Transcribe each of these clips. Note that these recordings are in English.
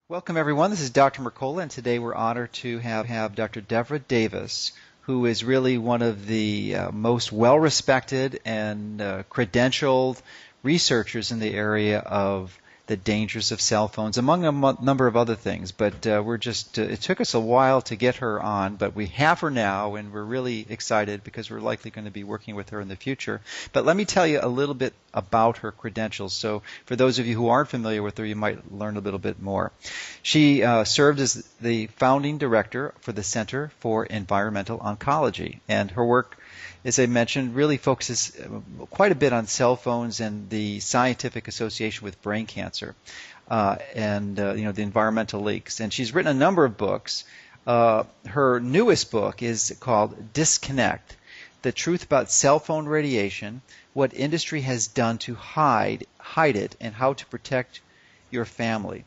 Welcome, everyone. This is Dr. Mercola, and today we're honored to have Dr. Devra Davis, who is really one of the most well-respected and credentialed researchers in the area of the dangers of cell phones, among a number of other things. But it took us a while to get her on, but we have her now, and we're really excited because we're likely going to be working with her in the future. But let me tell you a little bit about her credentials. So for those of you who aren't familiar with her, you might learn a little bit more. She served as the founding director for the Center for Environmental Oncology, and her work, as I mentioned, really focuses quite a bit on cell phones and the scientific association with brain cancer and the environmental leaks. And she's written a number of books. Her newest book is called Disconnect: The Truth About Cell Phone Radiation, What Industry Has Done to Hide It, and How to Protect Your Family.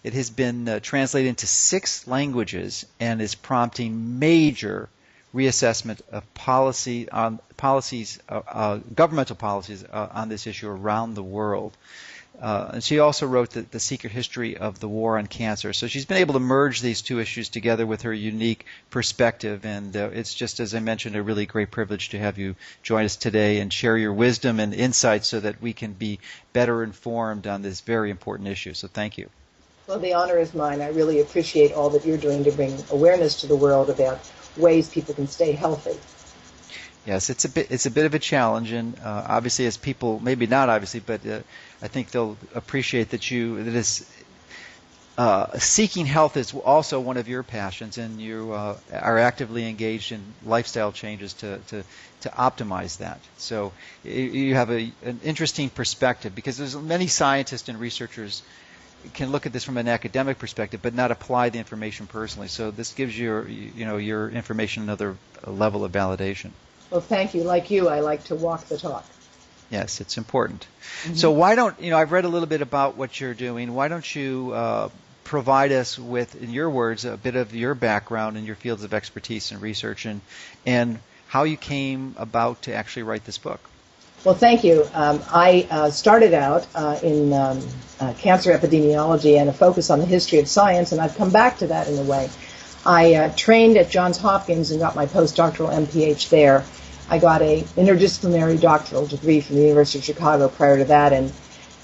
It has been translated into 6 languages and is prompting major reassessment of governmental policies on this issue around the world. And she also wrote the Secret History of the War on Cancer. So she's been able to merge these two issues together with her unique perspective, and it's just, as I mentioned, a really great privilege to have you join us today and share your wisdom and insights so that we can be better informed on this very important issue. So thank you. Well, the honor is mine. I really appreciate all that you're doing to bring awareness to the world about ways people can stay healthy. Yes, it's a bit of a challenge, and obviously, as people, maybe not obviously, but I think they'll appreciate that seeking health is also one of your passions, and you are actively engaged in lifestyle changes to optimize that. So you have an interesting perspective, because there's many scientists and researchers can look at this from an academic perspective, but not apply the information personally. So this gives your information another level of validation. Well, thank you. Like you, I like to walk the talk. Yes, it's important. Mm-hmm. So why don't I've read a little bit about what you're doing. Why don't you provide us with, in your words, a bit of your background and your fields of expertise and research, and how you came about to actually write this book? Well, thank you. I started out in cancer epidemiology and a focus on the history of science, and I've come back to that in a way. I trained at Johns Hopkins and got my postdoctoral MPH there. I got an interdisciplinary doctoral degree from the University of Chicago prior to that, and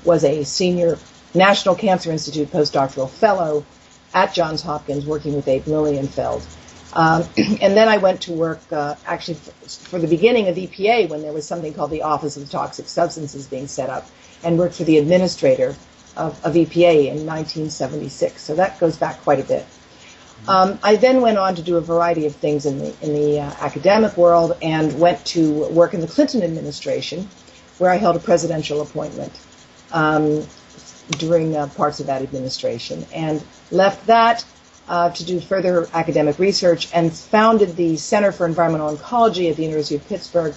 was a senior National Cancer Institute postdoctoral fellow at Johns Hopkins working with Abe Lilienfeld. And then I went to work actually for the beginning of EPA, when there was something called the Office of Toxic Substances being set up, and worked for the administrator of EPA in 1976. So that goes back quite a bit. I then went on to do a variety of things in the academic world, and went to work in the Clinton administration, where I held a presidential appointment during parts of that administration, and left that to do further academic research, and founded the Center for Environmental Oncology at the University of Pittsburgh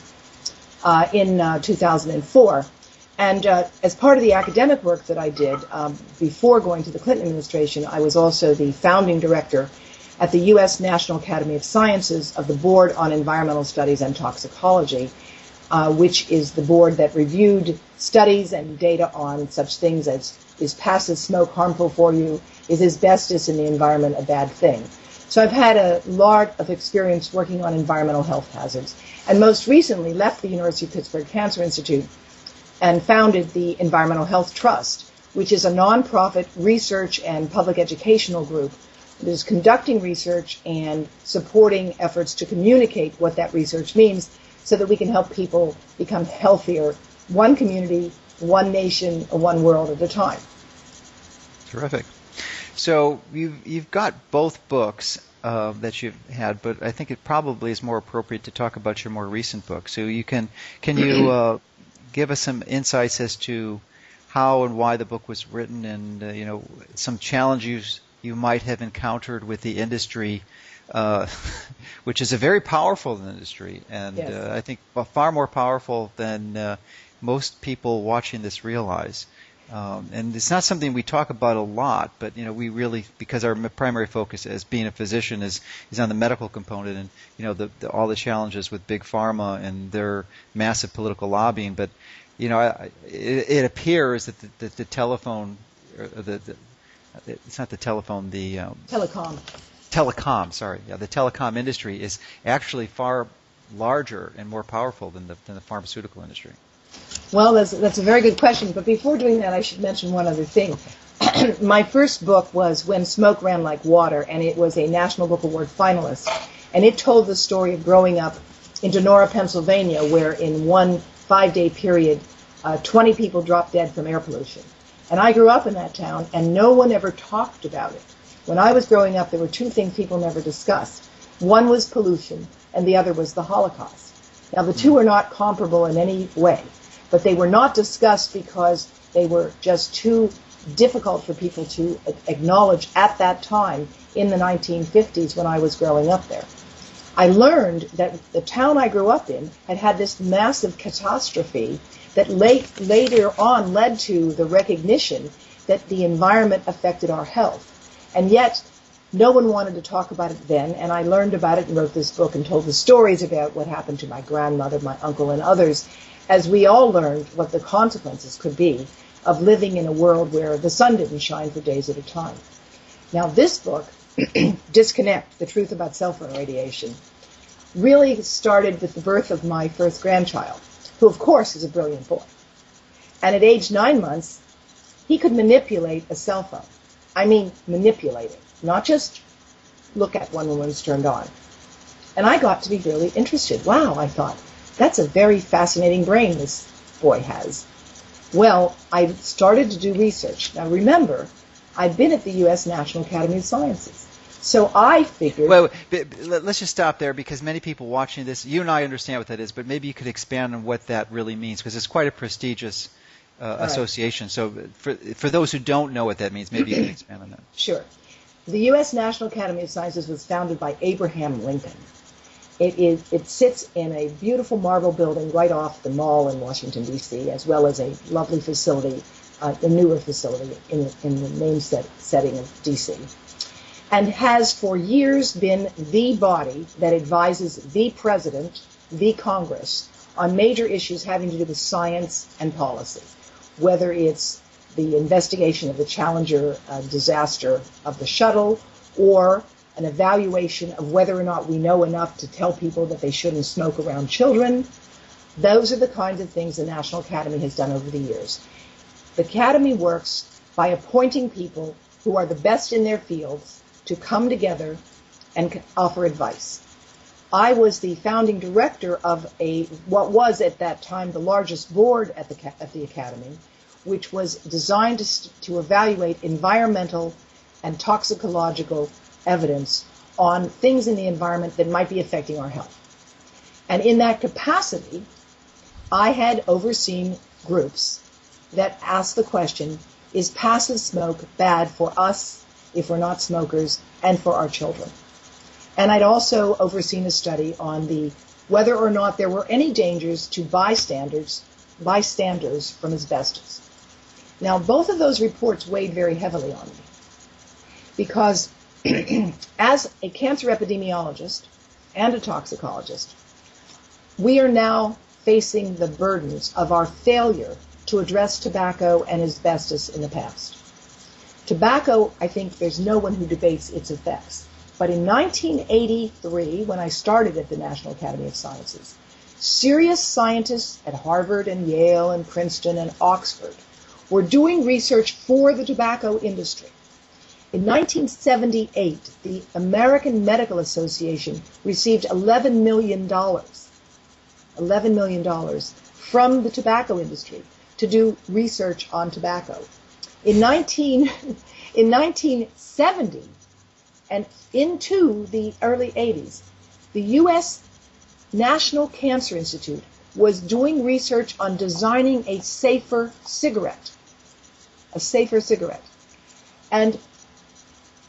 in 2004. And as part of the academic work that I did before going to the Clinton administration, I was also the founding director at the U.S. National Academy of Sciences of the Board on Environmental Studies and Toxicology, which is the board that reviewed studies and data on such things as, is passive smoke harmful for you? Is asbestos in the environment a bad thing? So I've had a lot of experience working on environmental health hazards, and most recently left the University of Pittsburgh Cancer Institute and founded the Environmental Health Trust, which is a nonprofit research and public educational group that is conducting research and supporting efforts to communicate what that research means, so that we can help people become healthier, one community, one nation, one world at a time. Terrific. So you've got both books that you've had, but I think it probably is more appropriate to talk about your more recent book. So can you give us some insights as to how and why the book was written, and some challenges you might have encountered with the industry, which is a very powerful industry, and yes, I think far more powerful than most people watching this realize. And it's not something we talk about a lot, but we really, because our primary focus as being a physician is on the medical component, and all the challenges with big pharma and their massive political lobbying. But it appears that the telephone, it's not the telephone, the Telecom. telecom, sorry. Yeah, the telecom industry is actually far larger and more powerful than the pharmaceutical industry. Well, that's a very good question. But before doing that, I should mention one other thing. My first book was When Smoke Ran Like Water, and it was a National Book Award finalist. And it told the story of growing up in Donora, Pennsylvania, where in one 5-day period, 20 people dropped dead from air pollution. And I grew up in that town, and no one ever talked about it. When I was growing up, there were two things people never discussed. One was pollution, and the other was the Holocaust. Now, the two are not comparable in any way, but they were not discussed because they were just too difficult for people to acknowledge at that time in the 1950s when I was growing up there. I learned that the town I grew up in had this massive catastrophe that later on led to the recognition that the environment affected our health. And yet, no one wanted to talk about it then, and I learned about it and wrote this book and told the stories about what happened to my grandmother, my uncle, and others, as we all learned what the consequences could be of living in a world where the sun didn't shine for days at a time. Now, this book, Disconnect, The Truth About Cellphone Radiation, really started with the birth of my first grandchild, who, of course, is a brilliant boy. And at age 9 months, he could manipulate a cell phone. I mean, manipulate it, not just look at one when it's turned on. And I got to be really interested. Wow, I thought, that's a very fascinating brain this boy has. Well, I started to do research. Now, remember, I've been at the U.S. National Academy of Sciences. So I figured... Well, let's just stop there, because many people watching this, you and I understand what that is, but maybe you could expand on what that really means, because it's quite a prestigious association. So for those who don't know what that means, maybe you can expand on that. Sure. The U.S. National Academy of Sciences was founded by Abraham Lincoln. It sits in a beautiful marble building right off the mall in Washington, D.C., as well as a lovely facility, a newer facility in the main setting of D.C., and has for years been the body that advises the President, the Congress, on major issues having to do with science and policy, whether it's the investigation of the Challenger disaster of the shuttle, or an evaluation of whether or not we know enough to tell people that they shouldn't smoke around children. Those are the kinds of things the National Academy has done over the years. The Academy works by appointing people who are the best in their fields to come together and offer advice. I was the founding director of what was at that time the largest board at the Academy, which was designed to evaluate environmental and toxicological evidence on things in the environment that might be affecting our health. And in that capacity, I had overseen groups that asked the question, is passive smoke bad for us if we're not smokers and for our children? And I'd also overseen a study on whether or not there were any dangers to bystanders from asbestos. Now, both of those reports weighed very heavily on me, because as a cancer epidemiologist and a toxicologist, we are now facing the burdens of our failure to address tobacco and asbestos in the past. Tobacco, I think there's no one who debates its effects. But in 1983, when I started at the National Academy of Sciences, serious scientists at Harvard and Yale and Princeton and Oxford were doing research for the tobacco industry. In 1978, the American Medical Association received $11 million from the tobacco industry to do research on tobacco. In 1970 and into the early 80s, the U.S. National Cancer Institute was doing research on designing a safer cigarette. And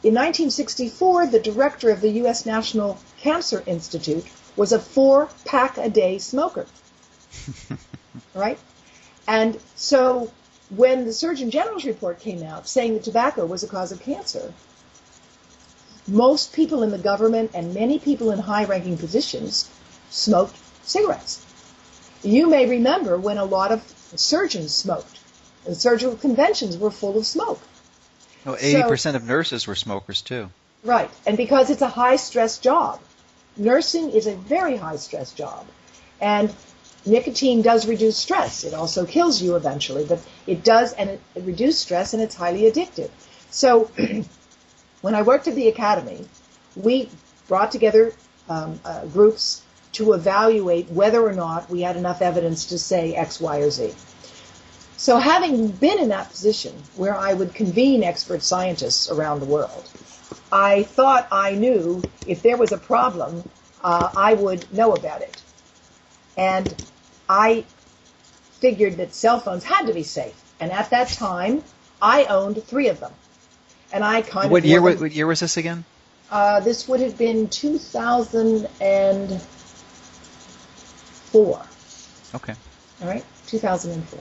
in 1964, the director of the U.S. National Cancer Institute was a 4-pack-a-day smoker. Right? And so when the Surgeon General's report came out saying that tobacco was a cause of cancer, most people in the government and many people in high-ranking positions smoked cigarettes. You may remember when a lot of surgeons smoked, and surgical conventions were full of smoke. Well, So, 80% of nurses were smokers too. right, and because it's a high-stress job. Nursing is a very high-stress job. And nicotine does reduce stress. It also kills you eventually, but it does, and it reduces stress, and it's highly addictive. So when I worked at the academy, we brought together groups to evaluate whether or not we had enough evidence to say X, Y, or Z. So having been in that position where I would convene expert scientists around the world, I thought I knew if there was a problem, I would know about it. And I figured that cell phones had to be safe. And at that time, I owned 3 of them. And I kind What of... year was this again? This would have been 2004. Okay. All right, 2004.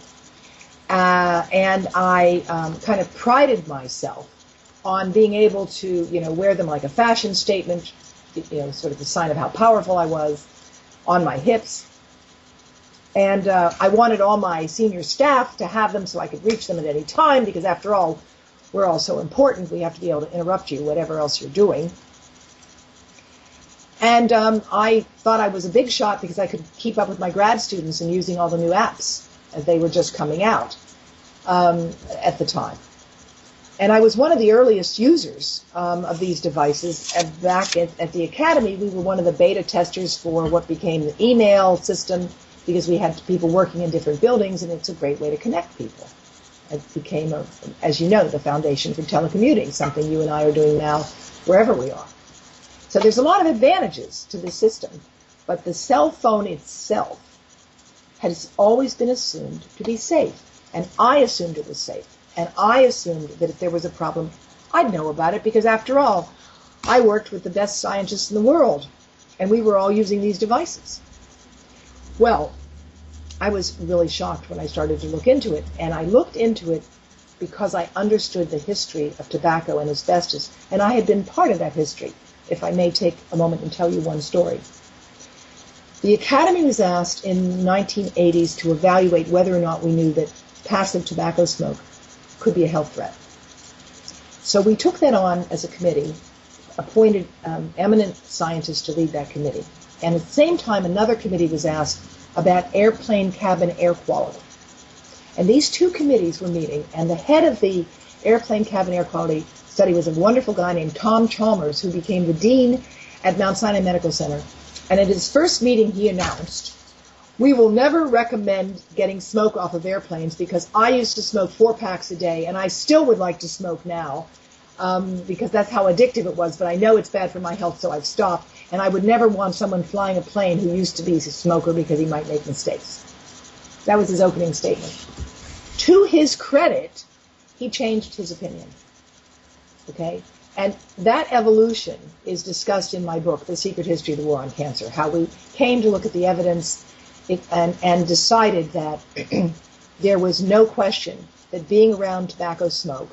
And I kind of prided myself on being able to, wear them like a fashion statement, sort of a sign of how powerful I was, on my hips. And I wanted all my senior staff to have them so I could reach them at any time, because after all, we're all so important. We have to be able to interrupt you, whatever else you're doing. And I thought I was a big shot because I could keep up with my grad students and using all the new apps as they were just coming out at the time. And I was one of the earliest users of these devices. And back at the academy, we were one of the beta testers for what became the email system, because we had people working in different buildings, and it's a great way to connect people. It became, as you know, the foundation for telecommuting, something you and I are doing now wherever we are. So there's a lot of advantages to the system, but the cell phone itself has always been assumed to be safe, and I assumed it was safe, and I assumed that if there was a problem, I'd know about it, because after all, I worked with the best scientists in the world, and we were all using these devices. Well, I was really shocked when I started to look into it, and I looked into it because I understood the history of tobacco and asbestos, and I had been part of that history, if I may take a moment and tell you one story. The Academy was asked in the 1980s to evaluate whether or not we knew that passive tobacco smoke could be a health threat. So we took that on as a committee, appointed eminent scientists to lead that committee. And at the same time, another committee was asked about airplane cabin air quality. And these 2 committees were meeting, and the head of the airplane cabin air quality study was a wonderful guy named Tom Chalmers, who became the dean at Mount Sinai Medical Center. And at his first meeting, he announced, "We will never recommend getting smoke off of airplanes, because I used to smoke 4 packs a day, and I still would like to smoke now, because that's how addictive it was, but I know it's bad for my health, so I've stopped. And I would never want someone flying a plane who used to be a smoker because he might make mistakes." That was his opening statement. To his credit, he changed his opinion. Okay? And that evolution is discussed in my book, The Secret History of the War on Cancer, how we came to look at the evidence and decided that there was no question that being around tobacco smoke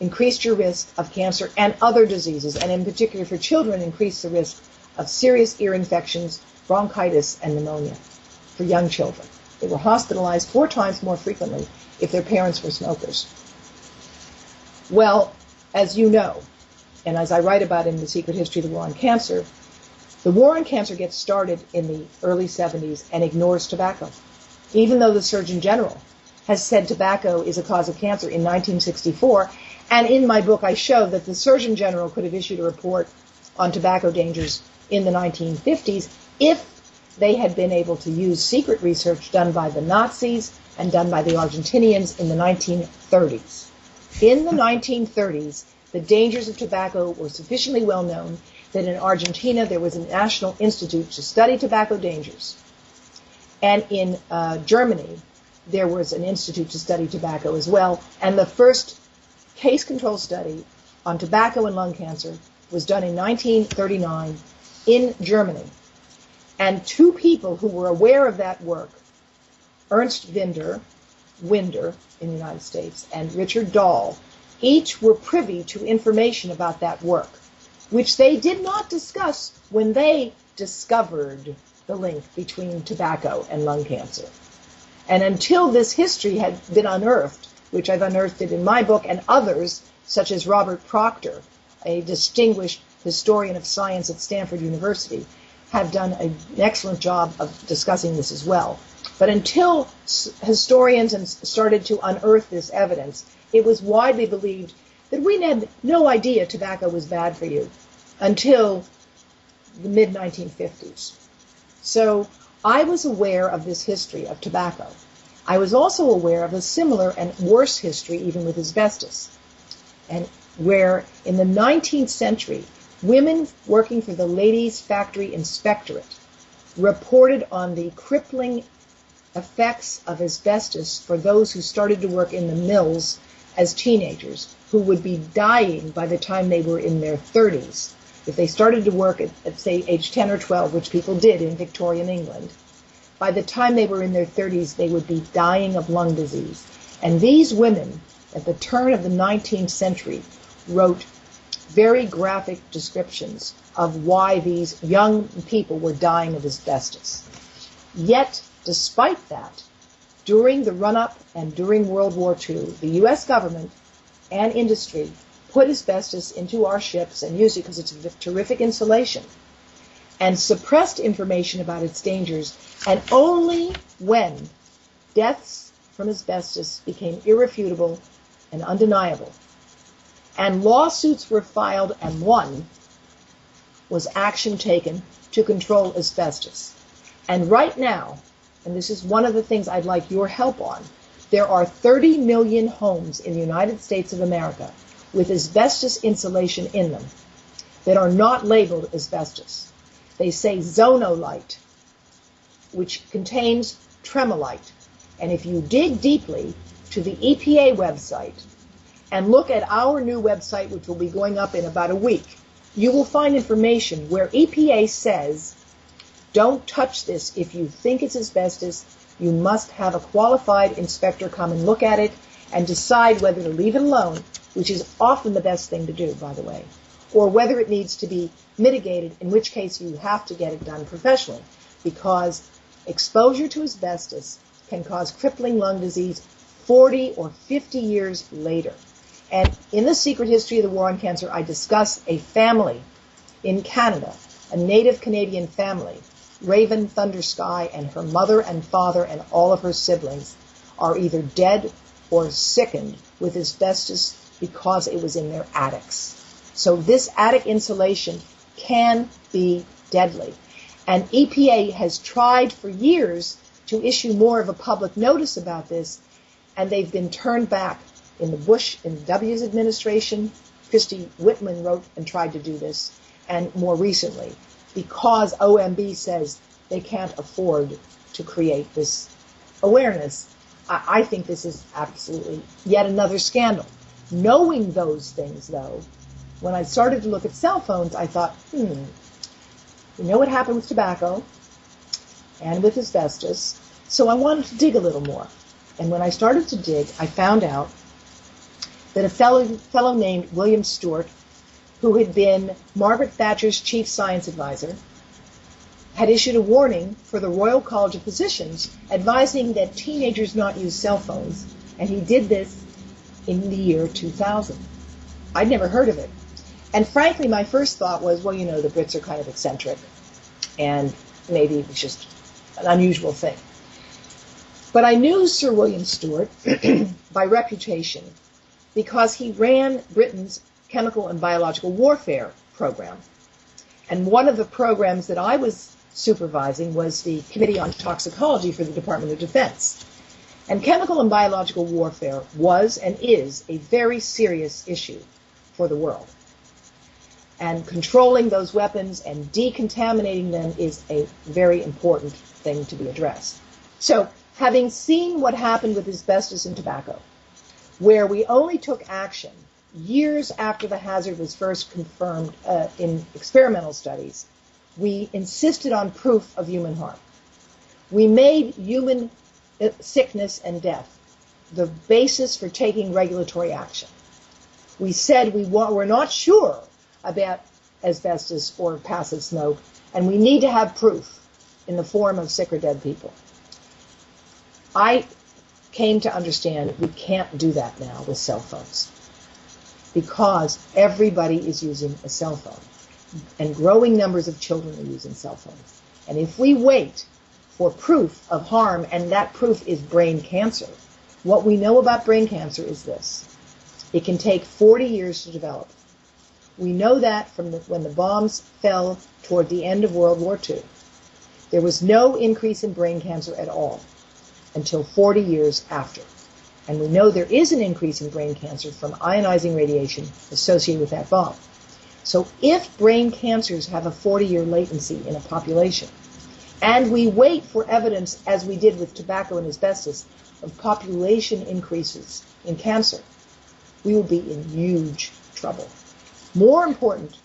increased your risk of cancer and other diseases, and in particular for children, increased the risk of serious ear infections, bronchitis, and pneumonia for young children. They were hospitalized 4 times more frequently if their parents were smokers. Well, as you know, and as I write about in The Secret History of the War on Cancer, the war on cancer gets started in the early 70s and ignores tobacco, even though the Surgeon General has said tobacco is a cause of cancer in 1964. And in my book, I show that the Surgeon General could have issued a report on tobacco dangers in the 1950s if they had been able to use secret research done by the Nazis and done by the Argentinians in the 1930s. In the 1930s, the dangers of tobacco were sufficiently well known that in Argentina there was a National Institute to study tobacco dangers. And in Germany, there was an institute to study tobacco as well. And the first case control study on tobacco and lung cancer was done in 1939 in Germany. And 2 people who were aware of that work, Ernst Winder in the United States, and Richard Dahl, each were privy to information about that work, which they did not discuss when they discovered the link between tobacco and lung cancer. And until this history had been unearthed, which I've unearthed it in my book and others such as Robert Proctor, a distinguished historian of science at Stanford University, have done an excellent job of discussing this as well. But until historians started to unearth this evidence, it was widely believed that we had no idea tobacco was bad for you until the mid-1950s. So I was aware of this history of tobacco. I was also aware of a similar and worse history even with asbestos, and where in the 19th century, women working for the Ladies' Factory Inspectorate reported on the crippling effects of asbestos for those who started to work in the mills as teenagers, who would be dying by the time they were in their 30s. If they started to work at say, age 10 or 12, which people did in Victorian England, by the time they were in their 30s, they would be dying of lung disease. And these women, at the turn of the 19th century, wrote very graphic descriptions of why these young people were dying of asbestos. Yet, despite that, during the run-up and during World War II, the U.S. government and industry put asbestos into our ships and used it because it's a terrific insulation, and suppressed information about its dangers. And only when deaths from asbestos became irrefutable and undeniable, and lawsuits were filed and won, was action taken to control asbestos. And right now, and this is one of the things I'd like your help on, there are 30 million homes in the United States of America with asbestos insulation in them that are not labeled asbestos. They say zonolite, which contains tremolite. And if you dig deeply to the EPA website and look at our new website, which will be going up in about a week, you will find information where EPA says, don't touch this. If you think it's asbestos, you must have a qualified inspector come and look at it and decide whether to leave it alone, which is often the best thing to do, by the way, or whether it needs to be mitigated, in which case you have to get it done professionally, because exposure to asbestos can cause crippling lung disease 40 or 50 years later. And in The Secret History of the War on Cancer, I discuss a family in Canada, a native Canadian family, Raven Thundersky, and her mother and father and all of her siblings are either dead or sickened with asbestos because it was in their attics. So this attic insulation can be deadly. And EPA has tried for years to issue more of a public notice about this, and they've been turned back. In the Bush and W's administration, Christy Whitman wrote and tried to do this, and more recently, because OMB says they can't afford to create this awareness. I think this is absolutely yet another scandal. Knowing those things, though, when I started to look at cell phones, I thought, you know what happened with tobacco and with asbestos, so I wanted to dig a little more. And when I started to dig, I found out that a fellow named William Stewart, who had been Margaret Thatcher's chief science advisor, had issued a warning for the Royal College of Physicians advising that teenagers not use cell phones, and he did this in the year 2000. I'd never heard of it. And frankly, my first thought was, well, you know, the Brits are kind of eccentric, and maybe it was just an unusual thing. But I knew Sir William Stewart by reputation because he ran Britain's chemical and biological warfare program. And one of the programs that I was supervising was the Committee on Toxicology for the Department of Defense. And chemical and biological warfare was and is a very serious issue for the world. And controlling those weapons and decontaminating them is a very important thing to be addressed. So, having seen what happened with asbestos and tobacco, where we only took action years after the hazard was first confirmed in experimental studies, we insisted on proof of human harm. We made human sickness and death the basis for taking regulatory action. We said we're not sure about asbestos or passive smoke, and we need to have proof in the form of sick or dead people. I came to understand we can't do that now with cell phones. because everybody is using a cell phone, and growing numbers of children are using cell phones. And if we wait for proof of harm, and that proof is brain cancer, what we know about brain cancer is this. It can take 40 years to develop. We know that from when the bombs fell toward the end of World War II. There was no increase in brain cancer at all until 40 years after. And we know there is an increase in brain cancer from ionizing radiation associated with that bomb. So if brain cancers have a 40-year latency in a population, and we wait for evidence, as we did with tobacco and asbestos, of population increases in cancer, we will be in huge trouble. More important,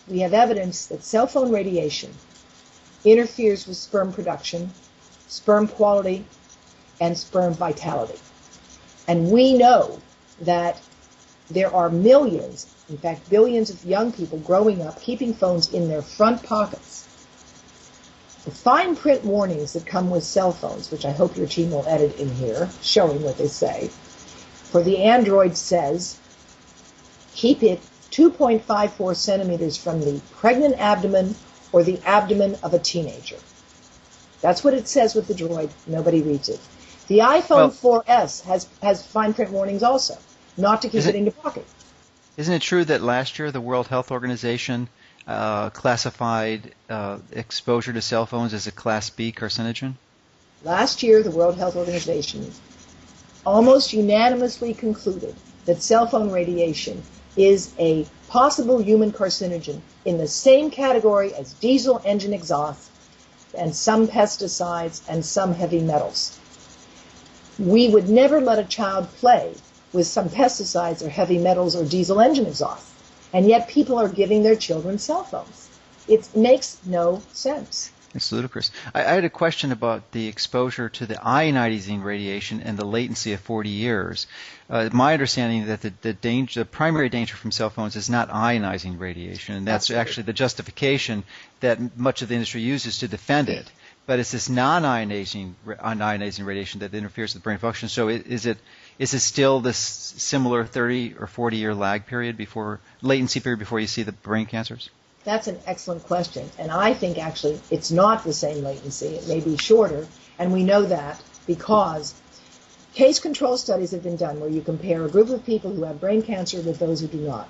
we have evidence that cell phone radiation interferes with sperm production, sperm quality, and sperm vitality. And we know that there are millions, in fact billions of young people growing up keeping phones in their front pockets. The fine print warnings that come with cell phones, which I hope your team will edit in here, showing what they say, for the Android says, keep it 2.54 centimeters from the pregnant abdomen or the abdomen of a teenager. That's what it says with the Droid. Nobody reads it. The iPhone 4S has fine print warnings also, not to keep it in your pocket. Isn't it true that last year the World Health Organization classified exposure to cell phones as a Class B carcinogen? Last year, the World Health Organization almost unanimously concluded that cell phone radiation is a possible human carcinogen in the same category as diesel engine exhaust and some pesticides and some heavy metals. We would never let a child play with some pesticides or heavy metals or diesel engine exhaust, and yet people are giving their children cell phones. It makes no sense. It's ludicrous. I had a question about the exposure to the ionizing radiation and the latency of 40 years. My understanding is that the primary danger from cell phones is not ionizing radiation, and that's actually the justification that much of the industry uses to defend it. But it's this non-ionizing radiation that interferes with brain function. So is it still this similar 30 or 40-year latency period before you see the brain cancers? That's an excellent question, and I think actually it's not the same latency. It may be shorter, and we know that because case control studies have been done where you compare a group of people who have brain cancer with those who do not,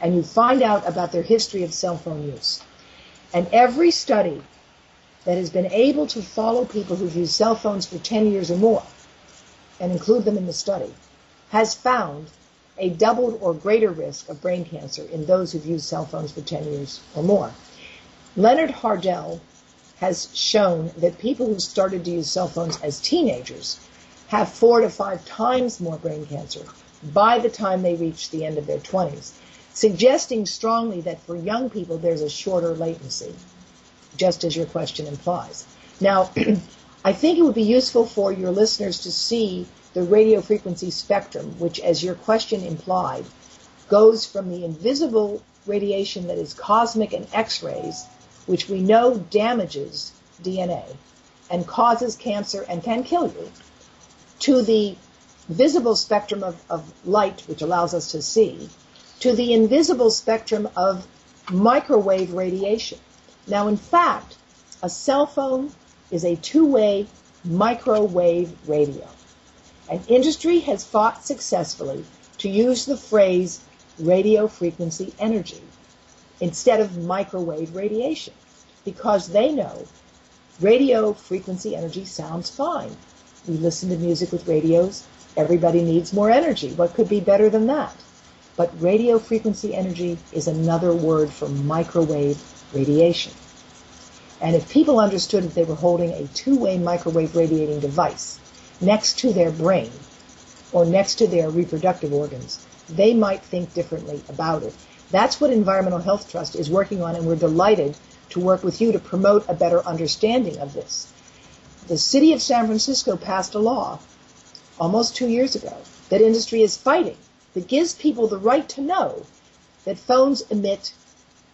and you find out about their history of cell phone use. And every study that has been able to follow people who've used cell phones for 10 years or more and include them in the study has found a doubled or greater risk of brain cancer in those who've used cell phones for 10 years or more. Leonard Hardell has shown that people who started to use cell phones as teenagers have 4 to 5 times more brain cancer by the time they reach the end of their 20s, suggesting strongly that for young people there's a shorter latency, just as your question implies. Now, I think it would be useful for your listeners to see the radio frequency spectrum, which, as your question implied, goes from the invisible radiation that is cosmic and X-rays, which we know damages DNA and causes cancer and can kill you, to the visible spectrum of light, which allows us to see, to the invisible spectrum of microwave radiation. Now, in fact, a cell phone is a two-way microwave radio. And industry has fought successfully to use the phrase radio frequency energy instead of microwave radiation because they know radio frequency energy sounds fine. We listen to music with radios. Everybody needs more energy. What could be better than that? But radio frequency energy is another word for microwave radiation. And if people understood that they were holding a two-way microwave radiating device next to their brain or next to their reproductive organs, they might think differently about it. That's what Environmental Health Trust is working on, and we're delighted to work with you to promote a better understanding of this. The city of San Francisco passed a law almost 2 years ago that industry is fighting, that gives people the right to know that phones emit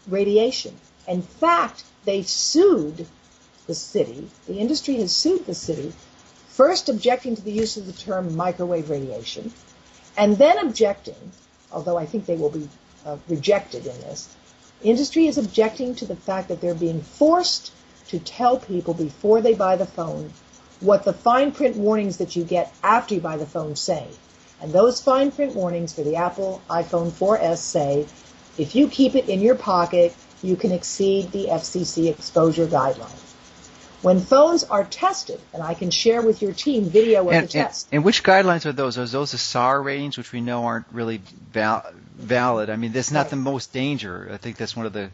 radiation. In fact, they sued the city, the industry has sued the city, first objecting to the use of the term microwave radiation, and then objecting although I think they will be rejected in this. Industry is objecting to the fact that they're being forced to tell people before they buy the phone what the fine print warnings that you get after you buy the phone say. And those fine print warnings for the Apple iPhone 4S say, if you keep it in your pocket, you can exceed the FCC exposure guideline. When phones are tested, and I can share with your team video of the test. And which guidelines are those? Are those the SAR ratings, which we know aren't really valid? I mean, that's not the most danger. I think that's one of the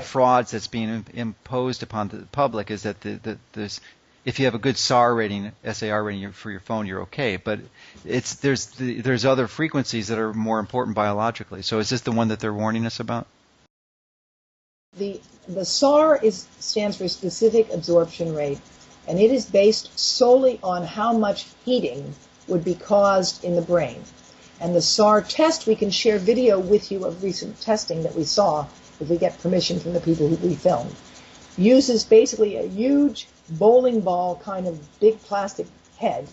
frauds that's being imposed upon the public is that there's, if you have a good SAR rating, SAR rating for your phone, you're okay. But there's other frequencies that are more important biologically. So is this the one that they're warning us about? The SAR stands for specific absorption rate, and it is based solely on how much heating would be caused in the brain. And the SAR test, we can share video with you of recent testing that we saw, if we get permission from the people who we filmed, uses basically a huge bowling ball kind of big plastic head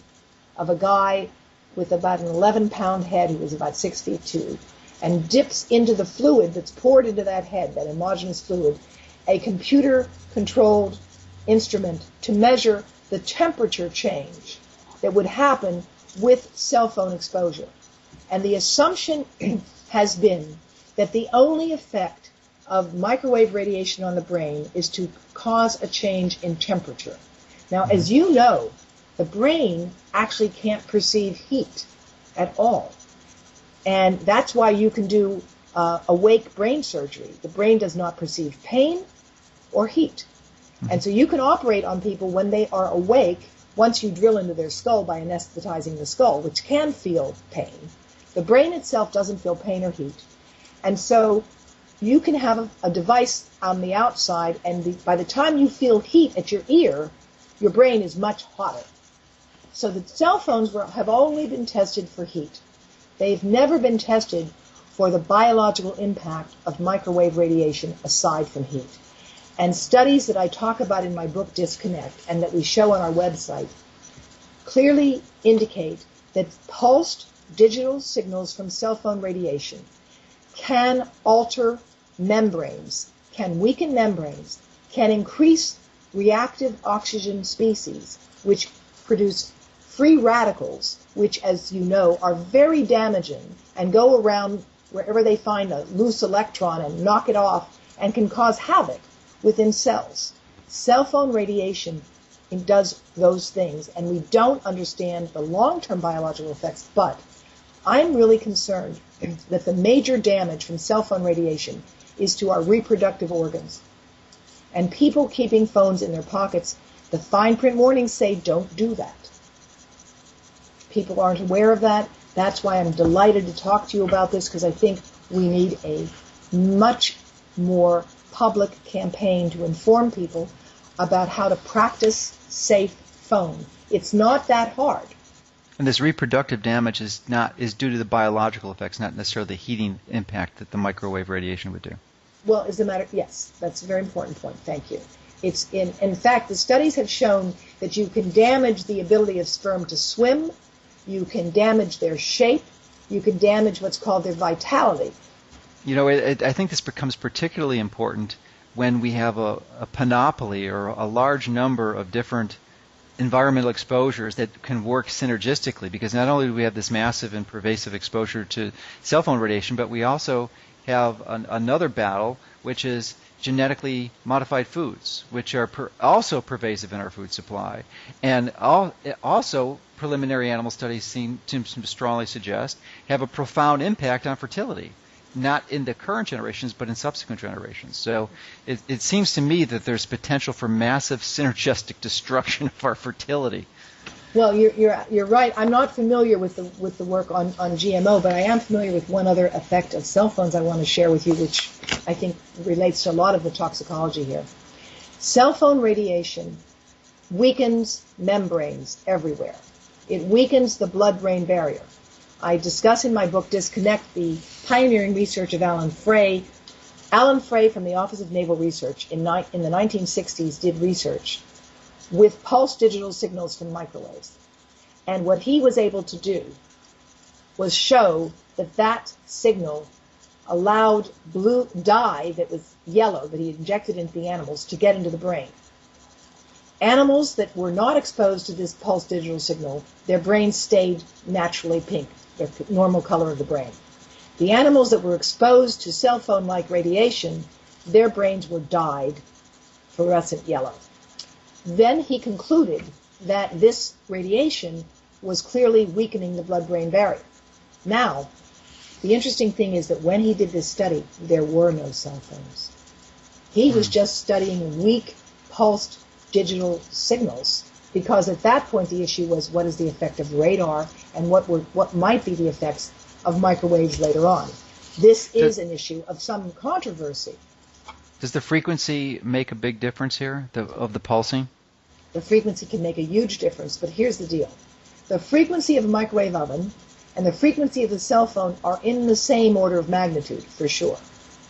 of a guy with about an 11-pound head who was about 6 feet 2, and dips into the fluid that's poured into that head, that homogeneous fluid, a computer-controlled instrument to measure the temperature change that would happen with cell phone exposure. And the assumption has been that the only effect of microwave radiation on the brain is to cause a change in temperature. Now, as you know, the brain actually can't perceive heat at all. And that's why you can do awake brain surgery. The brain does not perceive pain or heat. And so you can operate on people when they are awake once you drill into their skull by anesthetizing the skull, which can feel pain. The brain itself doesn't feel pain or heat. And so you can have a device on the outside, and by the time you feel heat at your ear, your brain is much hotter. So the cell phones have only been tested for heat. They've never been tested for the biological impact of microwave radiation aside from heat. And studies that I talk about in my book, Disconnect, and that we show on our website, clearly indicate that pulsed digital signals from cell phone radiation can alter membranes, can weaken membranes, can increase reactive oxygen species, which produce free radicals, which, as you know, are very damaging and go around wherever they find a loose electron and knock it off and can cause havoc within cells. Cell phone radiation does those things, and we don't understand the long-term biological effects, but I'm really concerned that the major damage from cell phone radiation is to our reproductive organs. And people keeping phones in their pockets, the fine print warnings say don't do that. People aren't aware of that. That's why I'm delighted to talk to you about this, because I think we need a much more public campaign to inform people about how to practice safe phone. It's not that hard. And this reproductive damage is due to the biological effects, not necessarily the heating impact that the microwave radiation would do. Well, yes, that's a very important point. Thank you. In fact, the studies have shown that you can damage the ability of sperm to swim, you can damage their shape, you can damage what's called their vitality. You know, I think this becomes particularly important when we have a panoply or a large number of different environmental exposures that can work synergistically, because not only do we have this massive and pervasive exposure to cell phone radiation, but we also have another battle, which is genetically modified foods, which are also pervasive in our food supply. And also, preliminary animal studies seem to strongly suggest have a profound impact on fertility, not in the current generations, but in subsequent generations. So it seems to me that there's potential for massive synergistic destruction of our fertility. Well, you're right. I'm not familiar with the work on GMO, but I am familiar with one other effect of cell phones I want to share with you, which I think relates to a lot of the toxicology here. Cell phone radiation weakens membranes everywhere. It weakens the blood-brain barrier. I discuss in my book Disconnect the pioneering research of Alan Frey. Alan Frey from the Office of Naval Research in the 1960s did research with pulse digital signals from microwaves. And what he was able to do was show that that signal allowed blue dye that was yellow that he injected into the animals to get into the brain. Animals that were not exposed to this pulse digital signal, their brains stayed naturally pink, their normal color of the brain. The animals that were exposed to cell phone-like radiation, their brains were dyed fluorescent yellow. Then he concluded that this radiation was clearly weakening the blood-brain barrier. Now, the interesting thing is that when he did this study, there were no cell phones. He was just studying weak pulsed digital signals, because at that point the issue was, what is the effect of radar and what might be the effects of microwaves later on. This is an issue of some controversy. Does the frequency make a big difference here, of the pulsing? The frequency can make a huge difference, but here's the deal. The frequency of a microwave oven and the frequency of the cell phone are in the same order of magnitude, for sure.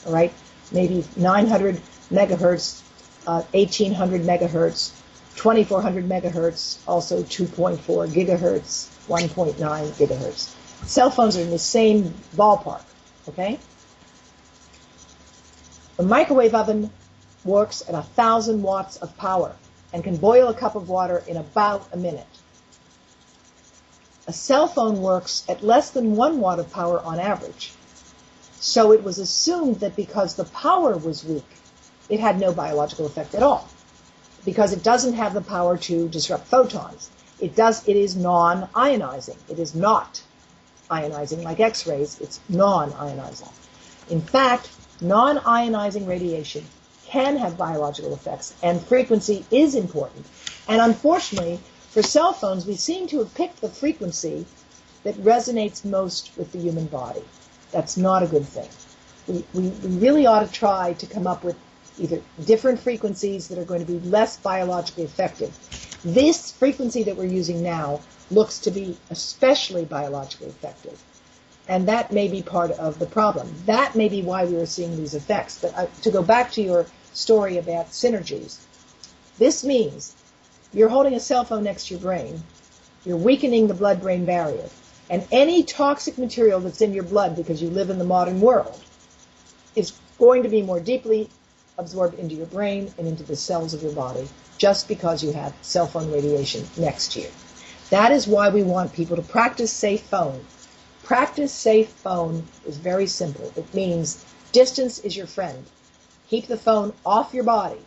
All right? Maybe 900 megahertz, 1800 megahertz, 2400 megahertz, also 2.4 gigahertz, 1.9 gigahertz. Cell phones are in the same ballpark, okay? The microwave oven works at 1,000 watts of power and can boil a cup of water in about a minute. A cell phone works at less than 1 watt of power on average. So it was assumed that because the power was weak, it had no biological effect at all, because it doesn't have the power to disrupt photons. It is non-ionizing. It is not ionizing like X-rays. It's non-ionizing. In fact, non-ionizing radiation can have biological effects, and frequency is important. And unfortunately, for cell phones, we seem to have picked the frequency that resonates most with the human body. That's not a good thing. We really ought to try to come up with either different frequencies that are going to be less biologically effective. This frequency that we're using now looks to be especially biologically effective. And that may be part of the problem. That may be why we are seeing these effects. But to go back to your story about synergies, this means you're holding a cell phone next to your brain, you're weakening the blood-brain barrier, and any toxic material that's in your blood, because you live in the modern world, is going to be more deeply absorbed into your brain and into the cells of your body, just because you have cell phone radiation next to you. That is why we want people to practice safe phone. Practice safe phone is very simple. It means distance is your friend. Keep the phone off your body.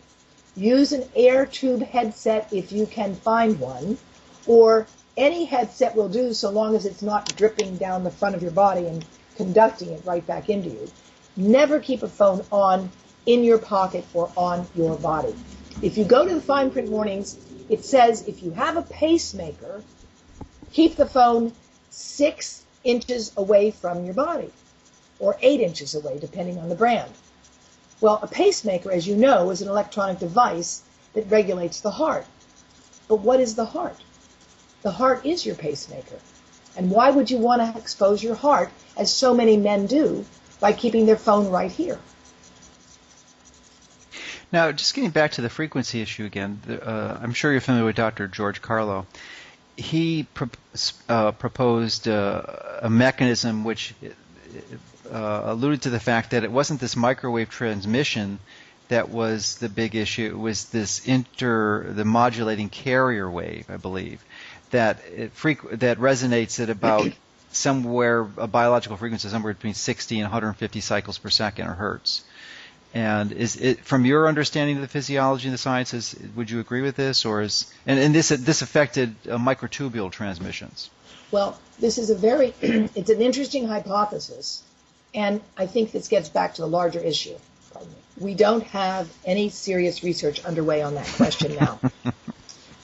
Use an air tube headset if you can find one, or any headset will do so long as it's not dripping down the front of your body and conducting it right back into you. Never keep a phone on in your pocket or on your body. If you go to the fine print warnings, it says if you have a pacemaker, keep the phone 6 inches away from your body, or 8 inches away, depending on the brand. Well, a pacemaker, as you know, is an electronic device that regulates the heart. But what is the heart? The heart is your pacemaker. And why would you want to expose your heart, as so many men do, by keeping their phone right here? Now, just getting back to the frequency issue again, I'm sure you're familiar with Dr. George Carlo. He proposed a mechanism which alluded to the fact that it wasn't this microwave transmission that was the big issue. It was this the modulating carrier wave, I believe, that that resonates at about a biological frequency somewhere between 60 and 150 cycles per second, or hertz. And is it, from your understanding of the physiology and the sciences, would you agree with this, or and this affected microtubule transmissions? Well, this is it's an interesting hypothesis, and I think this gets back to the larger issue. We don't have any serious research underway on that question now.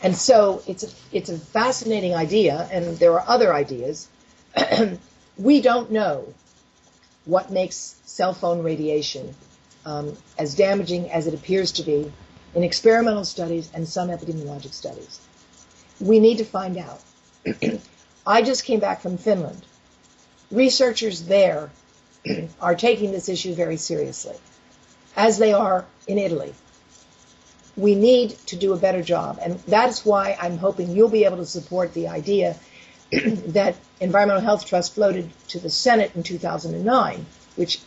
And so it's a fascinating idea, and there are other ideas. We don't know what makes cell phone radiation as damaging as it appears to be in experimental studies and some epidemiologic studies. We need to find out. I just came back from Finland. Researchers there are taking this issue very seriously, as they are in Italy. We need to do a better job, and that's why I'm hoping you'll be able to support the idea that Environmental Health Trust floated to the Senate in 2009, which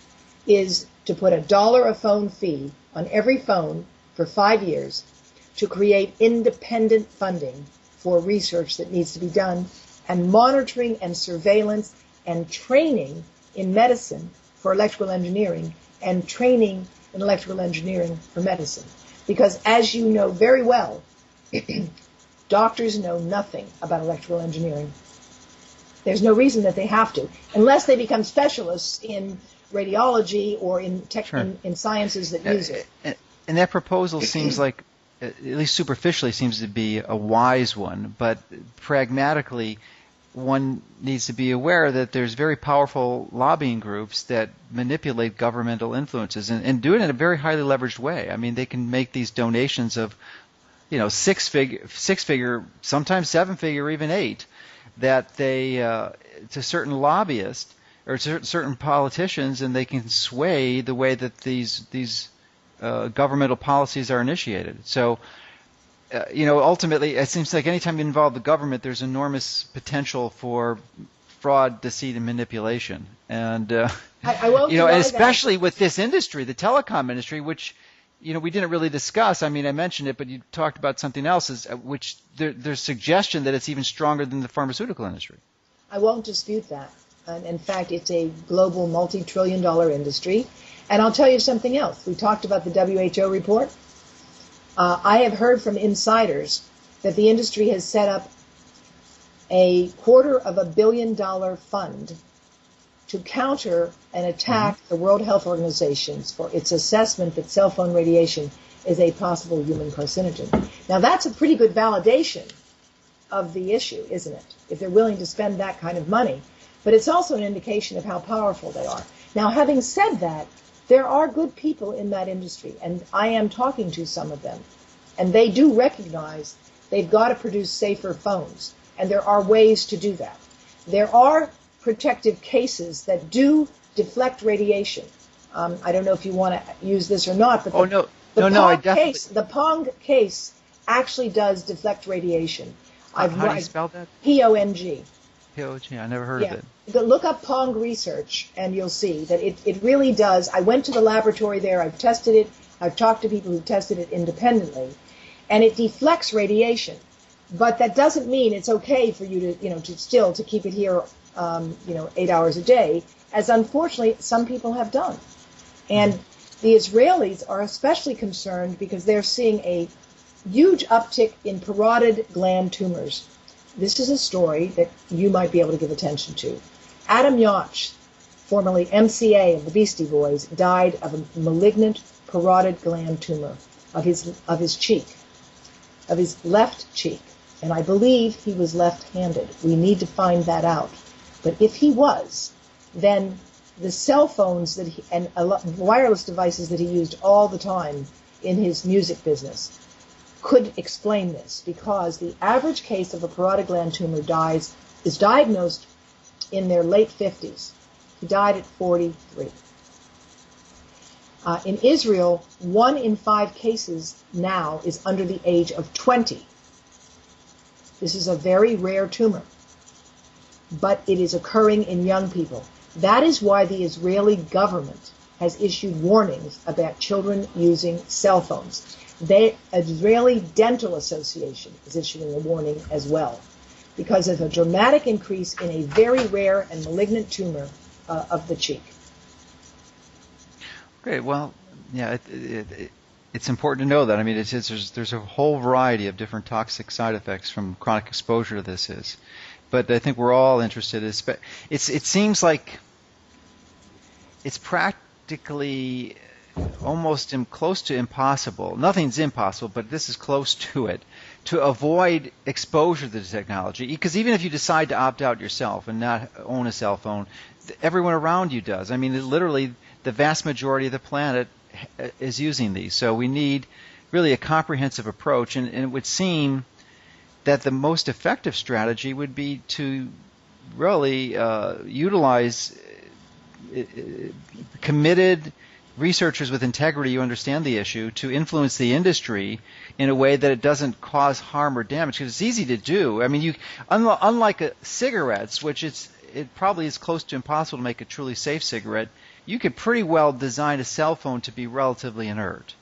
is to put $1 a phone fee on every phone for 5 years to create independent funding for research that needs to be done, and monitoring and surveillance and training in medicine for electrical engineering, and training in electrical engineering for medicine. Because as you know very well, doctors know nothing about electrical engineering. There's no reason that they have to, unless they become specialists in radiology or in in sciences that use it. And that proposal seems like, at least superficially, seems to be a wise one, but pragmatically, one needs to be aware that there's very powerful lobbying groups that manipulate governmental influences and do it in a very highly leveraged way. I mean, they can make these donations of, six figure, sometimes 7-figure, even 8, that they to certain lobbyists or to certain politicians, and they can sway the way that these governmental policies are initiated. So, ultimately, it seems like anytime you involve the government, there's enormous potential for fraud, deceit, and manipulation. And I won't and especially with this industry, the telecom industry, which we didn't really discuss. I mean, I mentioned it, but you talked about something else, which there's suggestion that it's even stronger than the pharmaceutical industry. I won't dispute that. And in fact, it's a global multi-trillion-dollar industry. And I'll tell you something else. We talked about the WHO report. I have heard from insiders that the industry has set up a $250 million fund to counter and attack the World Health Organization for its assessment that cell phone radiation is a possible human carcinogen. Now, that's a pretty good validation of the issue, isn't it? If they're willing to spend that kind of money. But it's also an indication of how powerful they are. Now, having said that, there are good people in that industry, and I am talking to some of them, and they do recognize they've got to produce safer phones, and there are ways to do that. There are protective cases that do deflect radiation. I don't know if you want to use this or not, but the Pong case actually does deflect radiation. How do you spell that? Pong. P-O-G, I never heard of it. Look up Pong research, and you'll see that it really does. I went to the laboratory there. I've tested it. I've talked to people who've tested it independently, and it deflects radiation. But that doesn't mean it's okay for you to keep it here, 8 hours a day, as unfortunately some people have done. And the Israelis are especially concerned because they're seeing a huge uptick in parotid gland tumors. This is a story that you might be able to give attention to. Adam Yauch, formerly MCA of the Beastie Boys, died of a malignant parotid gland tumor of his cheek, of his left cheek. And I believe he was left-handed. We need to find that out. But if he was, then the cell phones and wireless devices that he used all the time in his music business could explain this, because the average case of a parotid gland tumor is diagnosed in their late 50s. He died at 43. In Israel, 1 in 5 cases now is under the age of 20. This is a very rare tumor, but it is occurring in young people. That is why the Israeli government has issued warnings about children using cell phones. The Israeli Dental Association is issuing a warning as well, because of a dramatic increase in a very rare and malignant tumor of the cheek. Great. Well, yeah, it's important to know that. I mean, there's a whole variety of different toxic side effects from chronic exposure to this. But I think we're all interested. It seems like it's practically almost close to impossible. Nothing's impossible, but this is close to it, to avoid exposure to the technology. Because even if you decide to opt out yourself and not own a cell phone, everyone around you does. I mean, literally, the vast majority of the planet is using these. So we need really a comprehensive approach, and it would seem that the most effective strategy would be to really utilize committed researchers with integrity who understand the issue to influence the industry in a way that it doesn't cause harm or damage, because it's easy to do. I mean, unlike cigarettes, which it probably is close to impossible to make a truly safe cigarette, you could pretty well design a cell phone to be relatively inert.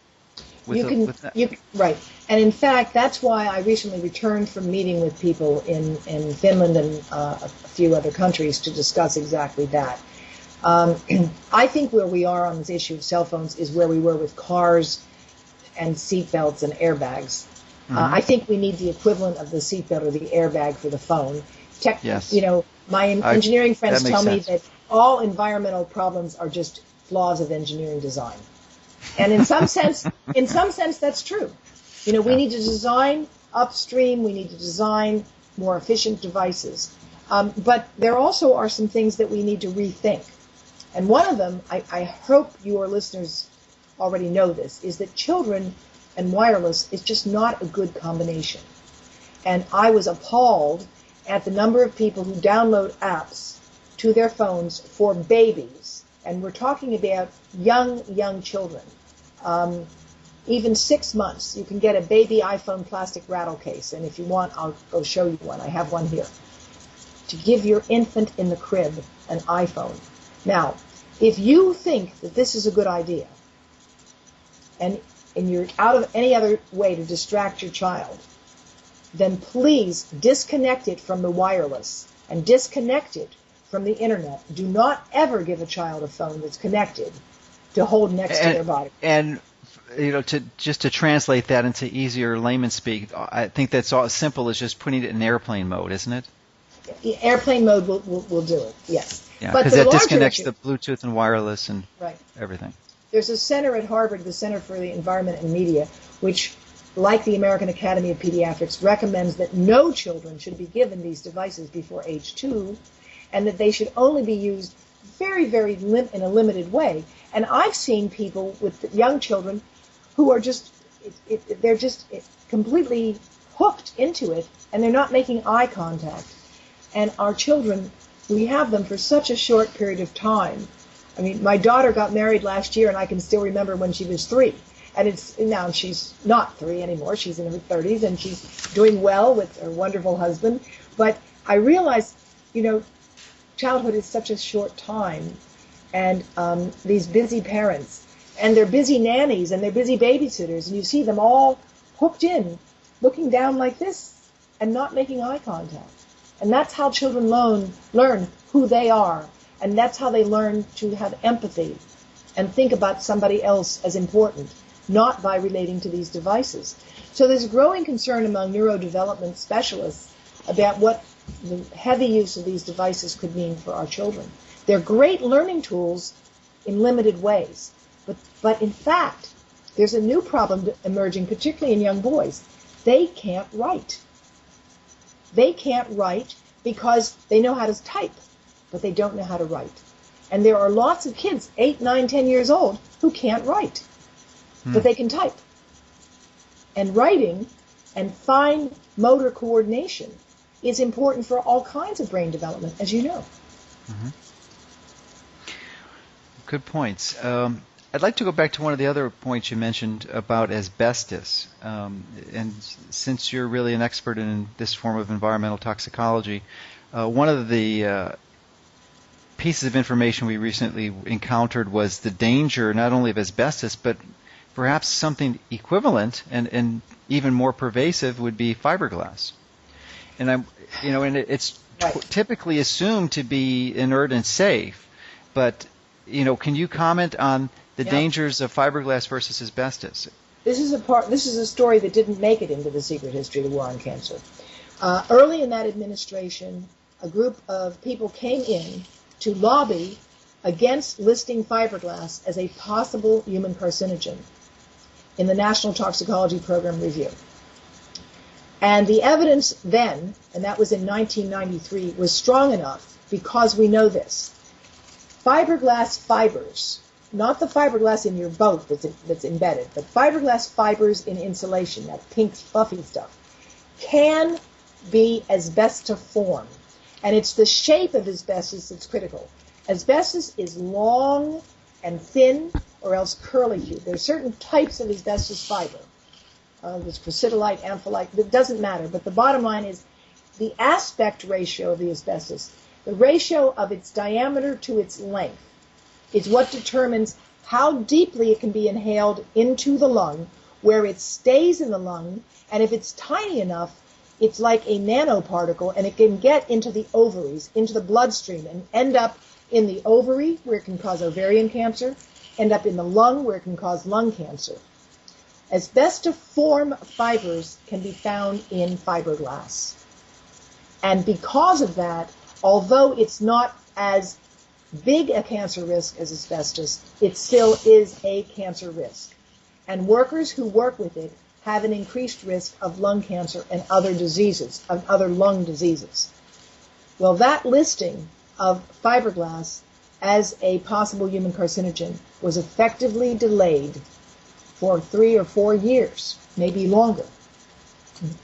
Right. And in fact, that's why I recently returned from meeting with people in Finland and a few other countries to discuss exactly that. I think where we are on this issue of cell phones is where we were with cars and seatbelts and airbags. Mm-hmm. I think we need the equivalent of the seatbelt or the airbag for the phone. Yes. My engineering friends tell me sense. that all environmental problems are just flaws of engineering design. And in some sense, that's true. We need to design upstream. We need to design more efficient devices. But there also are some things that we need to rethink. And one of them, I hope your listeners already know this, is that children and wireless is just not a good combination. And I was appalled at the number of people who download apps to their phones for babies. And we're talking about young children. Even 6 months, you can get a baby iPhone plastic rattle case. And if you want, I'll go show you one. I have one here. To give your infant in the crib an iPhone. Now, if you think that this is a good idea, and you're out of any other way to distract your child, then please disconnect it from the wireless and disconnect it from the internet. Do not ever give a child a phone that's connected to hold next to their body. And to translate that into easier layman speak, I think that's all as simple as just putting it in airplane mode, isn't it? Airplane mode will do it, yes. Yeah, because that disconnects the Bluetooth and wireless and everything. There's a center at Harvard, the Center for the Environment and Media, which, like the American Academy of Pediatrics, recommends that no children should be given these devices before age 2, and that they should only be used very, very in a limited way. And I've seen people with young children who are they're just completely hooked into it, and they're not making eye contact. And our children, we have them for such a short period of time. I mean, my daughter got married last year, and I can still remember when she was 3. And now she's not 3 anymore. She's in her 30s, and she's doing well with her wonderful husband. But I realized, childhood is such a short time, and these busy parents, and they're busy nannies, and they're busy babysitters, and you see them all hooked in, looking down like this, and not making eye contact. And that's how children learn who they are, and that's how they learn to have empathy and think about somebody else as important, not by relating to these devices. So there's a growing concern among neurodevelopment specialists about what the heavy use of these devices could mean for our children. They're great learning tools in limited ways, but in fact, there's a new problem emerging, particularly in young boys. They can't write. They can't write because they know how to type, but they don't know how to write. And there are lots of kids, 8, 9, 10 years old, who can't write, but they can type. And writing and fine motor coordination is important for all kinds of brain development, as you know. Mm-hmm. Good points. I'd like to go back to one of the other points you mentioned about asbestos. And since you're really an expert in this form of environmental toxicology, one of the pieces of information we recently encountered was the danger not only of asbestos, but perhaps something equivalent and even more pervasive would be fiberglass. And it's typically assumed to be inert and safe, but can you comment on the dangers of fiberglass versus asbestos? This is a story that didn't make it into the secret history of the war on cancer. Early in that administration, a group of people came in to lobby against listing fiberglass as a possible human carcinogen in the National Toxicology Program review. And the evidence then, and that was in 1993, was strong enough because we know this. Fiberglass fibers, not the fiberglass in your boat that's embedded, but fiberglass fibers in insulation, that pink fluffy stuff, can be asbestiform. And it's the shape of asbestos that's critical. Asbestos is long and thin or else curlicue. There are certain types of asbestos fiber. There's crucidolite, ampholyte, it doesn't matter. But the bottom line is the aspect ratio of the asbestos, the ratio of its diameter to its length, is what determines how deeply it can be inhaled into the lung, where it stays in the lung, and if it's tiny enough, it's like a nanoparticle, and it can get into the ovaries, into the bloodstream, and end up in the ovary, where it can cause ovarian cancer, end up in the lung, where it can cause lung cancer. Asbestiform fibers can be found in fiberglass. And because of that, although it's not as big a cancer risk as asbestos, it still is a cancer risk. And workers who work with it have an increased risk of lung cancer and other diseases, of other lung diseases. Well, that listing of fiberglass as a possible human carcinogen was effectively delayed for 3 or 4 years, maybe longer,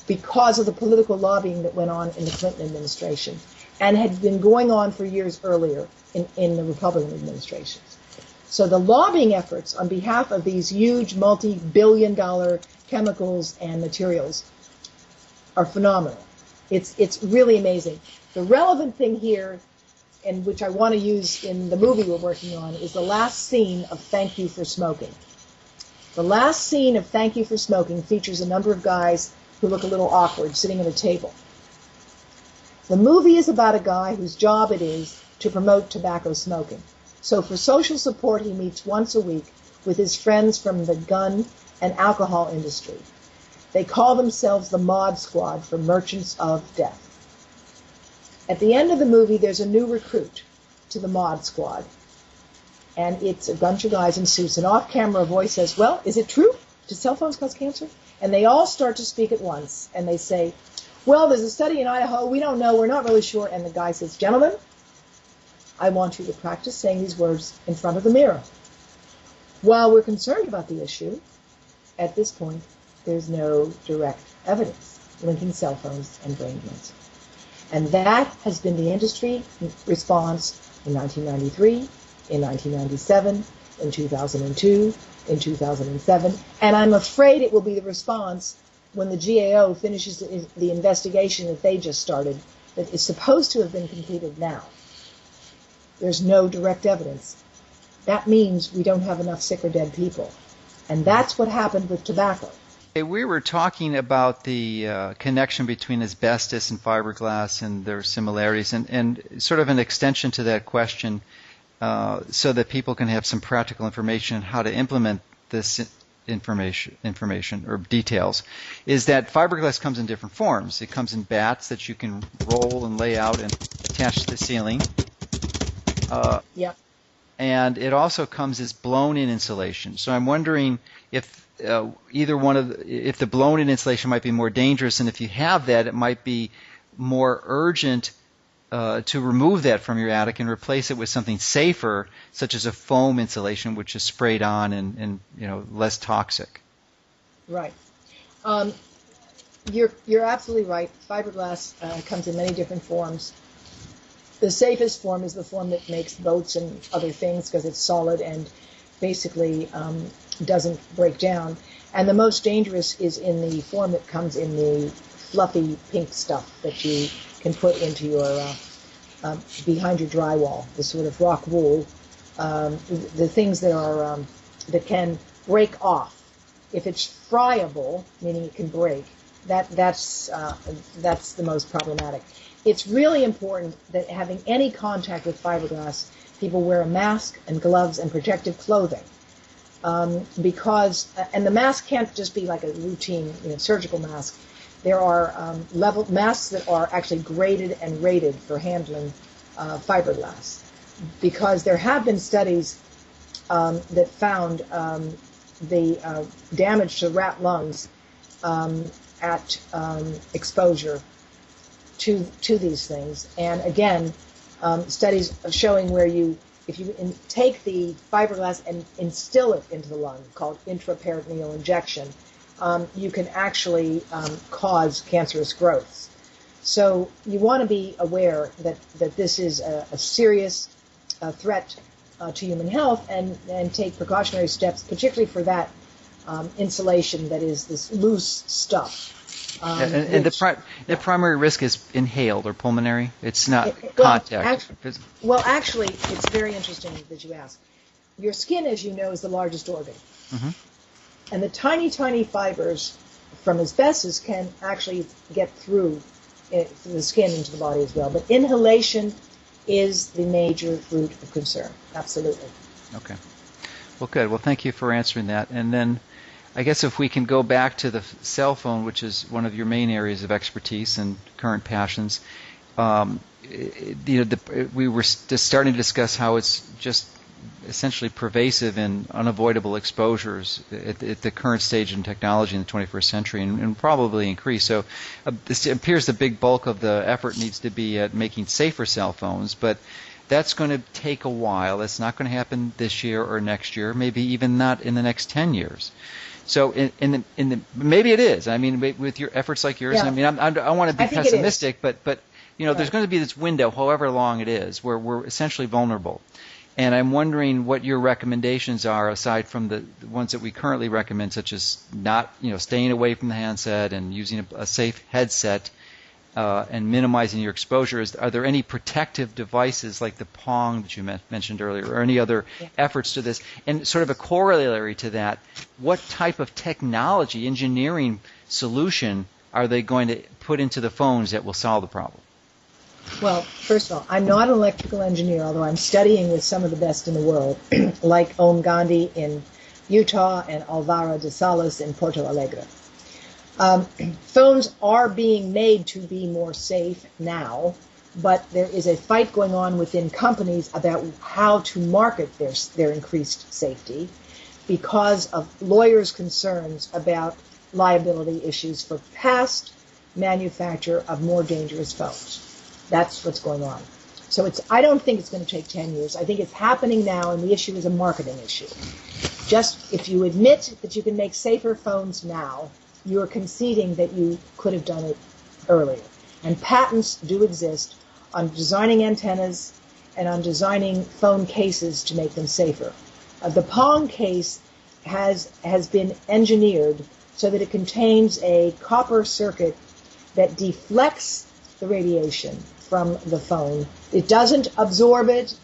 because of the political lobbying that went on in the Clinton administration and had been going on for years earlier in the Republican administrations. So the lobbying efforts on behalf of these huge multi-billion-dollar chemicals and materials are phenomenal. It's really amazing. The relevant thing here, and which I want to use in the movie we're working on, is the last scene of Thank You for Smoking. The last scene of Thank You for Smoking features a number of guys who look a little awkward sitting at a table. The movie is about a guy whose job it is to promote tobacco smoking. So for social support, he meets once a week with his friends from the gun and alcohol industry. They call themselves the Mod Squad for Merchants of Death. At the end of the movie, there's a new recruit to the Mod Squad. And it's a bunch of guys in suits. And off-camera, a voice says, well, is it true? Do cell phones cause cancer? And they all start to speak at once. And they say, well, there's a study in Idaho. We don't know. We're not really sure. And the guy says, gentlemen, I want you to practice saying these words in front of the mirror. While we're concerned about the issue, at this point, there's no direct evidence linking cell phones and brain cancer. And that has been the industry response in 1993, in 1997, in 2002, in 2007, and I'm afraid it will be the response when the GAO finishes the investigation that they just started, that is supposed to have been completed now. There's no direct evidence. That means we don't have enough sick or dead people. And that's what happened with tobacco. We were talking about the connection between asbestos and fiberglass and their similarities, and sort of an extension to that question, so that people can have some practical information on how to implement this information or details, is that fiberglass comes in different forms. It comes in bats that you can roll and lay out and attach to the ceiling. Yeah. And it also comes as blown-in insulation. So I'm wondering if if the blown-in insulation might be more dangerous, and if you have that, it might be more urgent to remove that from your attic and replace it with something safer, such as a foam insulation, which is sprayed on and less toxic. Right. You're absolutely right. Fiberglass comes in many different forms. The safest form is the form that makes boats and other things because it's solid and basically doesn't break down. And the most dangerous is in the form that comes in the fluffy pink stuff that you can put into your behind your drywall, the sort of rock wool, the things that are that can break off. If it's friable, meaning it can break, that's the most problematic. It's really important that having any contact with fiberglass, people wear a mask and gloves and protective clothing, because and the mask can't just be like a routine surgical mask. There are masks that are actually graded and rated for handling fiberglass, because there have been studies that found the damage to rat lungs at exposure to these things. And again, studies showing where if you take the fiberglass and instill it into the lung, called intraperitoneal injection, you can actually cause cancerous growths. So you want to be aware that this is a serious threat to human health and take precautionary steps, particularly for that insulation that is this loose stuff. And the primary risk is inhaled or pulmonary. It's not contact. Actually, it's very interesting that you ask. Your skin, as you know, is the largest organ. Mm-hmm. And the tiny, tiny fibers from asbestos can actually get through the skin into the body as well. But inhalation is the major root of concern. Absolutely. Okay. Well, good. Well, thank you for answering that. And then I guess if we can go back to the cell phone, which is one of your main areas of expertise and current passions, we were just starting to discuss how it's just essentially pervasive in unavoidable exposures at the current stage in technology in the 21st century and probably increase. So this appears the big bulk of the effort needs to be at making safer cell phones, but that's going to take a while. It's not going to happen this year or next year, maybe even not in the next 10 years. So maybe it is. I mean, with your efforts like yours, I mean, I want to be pessimistic, but there's going to be this window, however long it is, where we're essentially vulnerable. And I'm wondering what your recommendations are, aside from the ones that we currently recommend, such as not, staying away from the handset and using a safe headset and minimizing your exposures. Are there any protective devices like the Pong that you mentioned earlier, or any other efforts to this? And sort of a corollary to that, what type of technology, engineering solution are they going to put into the phones that will solve the problem? Well, first of all, I'm not an electrical engineer, although I'm studying with some of the best in the world, like Om Gandhi in Utah and Alvaro de Salas in Porto Alegre. Phones are being made to be more safe now, but there is a fight going on within companies about how to market their increased safety because of lawyers' concerns about liability issues for past manufacture of more dangerous phones. That's what's going on. So I don't think it's going to take 10 years. I think it's happening now, and the issue is a marketing issue. Just if you admit that you can make safer phones now, you're conceding that you could have done it earlier. And patents do exist on designing antennas and on designing phone cases to make them safer. The Pong case has been engineered so that it contains a copper circuit that deflects the radiation from the phone. It doesn't absorb it.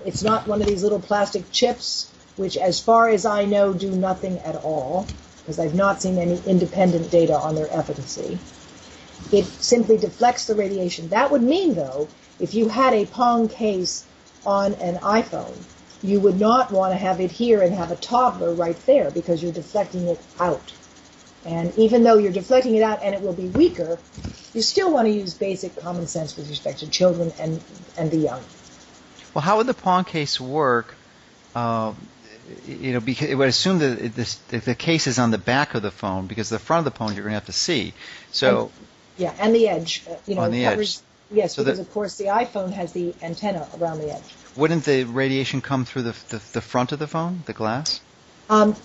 It's not one of these little plastic chips, which, as far as I know, do nothing at all, because I've not seen any independent data on their efficacy. It simply deflects the radiation. That would mean, though, if you had a Pong case on an iPhone, you would not want to have it here and have a toddler right there, because you're deflecting it out. And even though you're deflecting it out and it will be weaker, you still want to use basic common sense with respect to children and the young. Well, how would the Pong case work? Because it would assume that the case is on the back of the phone, because the front of the phone you're going to have to see. So and the edge. On the edge. Yes, so because of course the iPhone has the antenna around the edge. Wouldn't the radiation come through the front of the phone, the glass?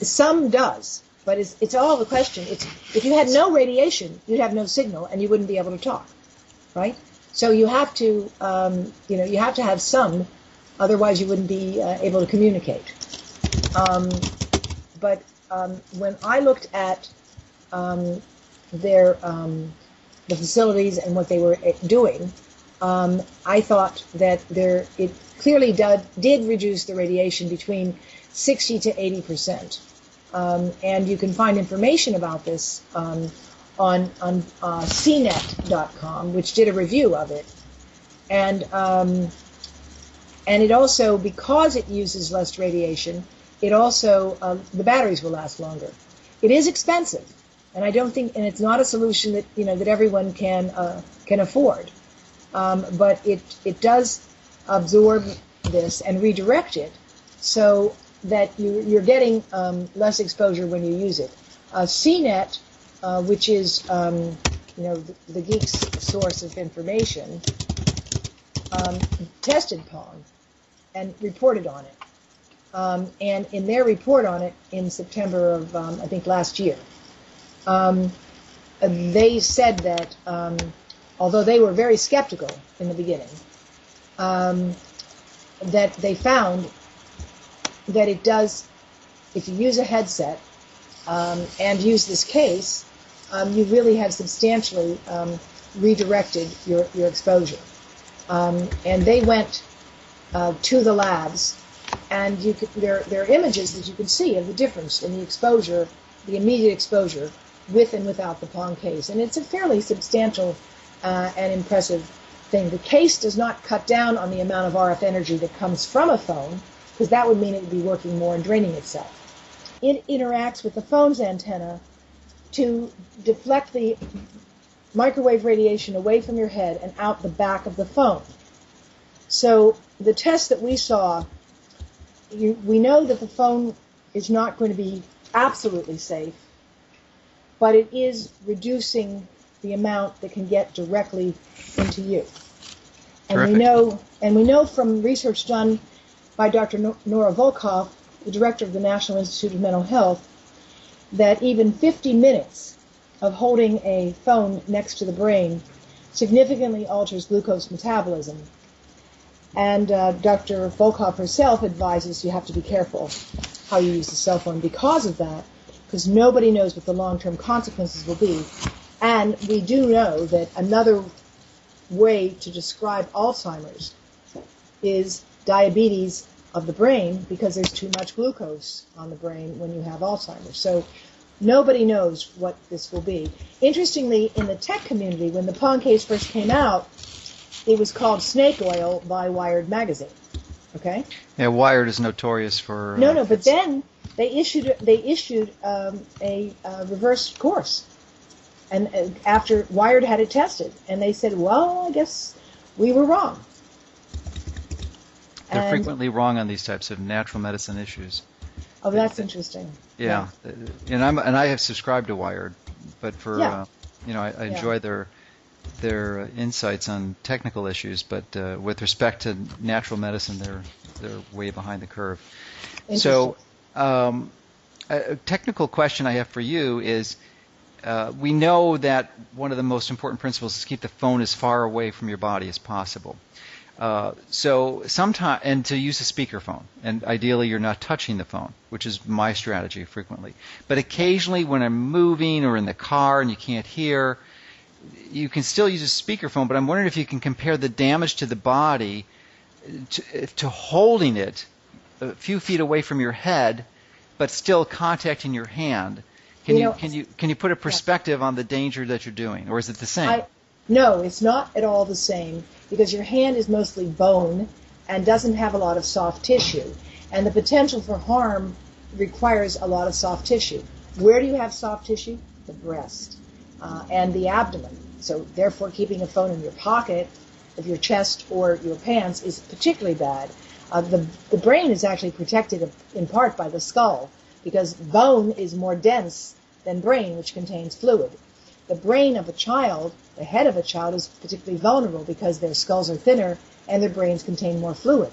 Some does. But it's all the question. If you had no radiation, you'd have no signal, and you wouldn't be able to talk, right? So you have to, you have to have some, otherwise you wouldn't be able to communicate. But when I looked at the facilities and what they were doing, I thought that it clearly did reduce the radiation between 60 to 80%. And you can find information about this on cnet.com, which did a review of it. And it also, because it uses less radiation, it also, the batteries will last longer. It is expensive, and I don't think, and it's not a solution that, that everyone can afford. But it does absorb this and redirect it so that you're getting less exposure when you use it. CNET, which is the geek's source of information, tested Pong and reported on it. And in their report on it in September of I think last year, they said that although they were very skeptical in the beginning, that they found that it does, if you use a headset and use this case, you really have substantially redirected your exposure. And they went to the labs, and there are images that you can see of the difference in the exposure, the immediate exposure, with and without the Pong case. And it's a fairly substantial and impressive thing. The case does not cut down on the amount of RF energy that comes from a phone, because that would mean it would be working more and draining itself. It interacts with the phone's antenna to deflect the microwave radiation away from your head and out the back of the phone. So the test that we saw, we know that the phone is not going to be absolutely safe, but it is reducing the amount that can get directly into you. And we know from research done by Dr. Nora Volkow, the director of the National Institute of Mental Health, that even 50 minutes of holding a phone next to the brain significantly alters glucose metabolism. And Dr. Volkow herself advises you have to be careful how you use the cell phone because of that, because nobody knows what the long-term consequences will be. And we do know that another way to describe Alzheimer's is diabetes of the brain, because there's too much glucose on the brain when you have Alzheimer's. So nobody knows what this will be. Interestingly, in the tech community, when the Pong case first came out, it was called Snake Oil by Wired magazine. Okay? Yeah, Wired is notorious for... No, but then they issued a reverse course. And after Wired had it tested, and they said, well, I guess we were wrong. They're frequently wrong on these types of natural medicine issues. Oh, that's interesting. Yeah. And I have subscribed to Wired, but for I enjoy their insights on technical issues, but with respect to natural medicine, they're way behind the curve. So, a technical question I have for you is, we know that one of the most important principles is to keep the phone as far away from your body as possible. So sometimes, and to use a speakerphone, and ideally you're not touching the phone, which is my strategy frequently. But occasionally when I'm moving or in the car and you can't hear, you can still use a speakerphone, but I'm wondering if you can compare the damage to the body to holding it a few feet away from your head, but still contacting your hand. Can you put a perspective on the danger that you're doing, or is it the same? No, it's not at all the same, because your hand is mostly bone and doesn't have a lot of soft tissue. And the potential for harm requires a lot of soft tissue. Where do you have soft tissue? The breast and the abdomen. So therefore, keeping a phone in your pocket of your chest or your pants is particularly bad. The brain is actually protected in part by the skull, because bone is more dense than brain, which contains fluid. The brain of a child, the head of a child, is particularly vulnerable because their skulls are thinner and their brains contain more fluid.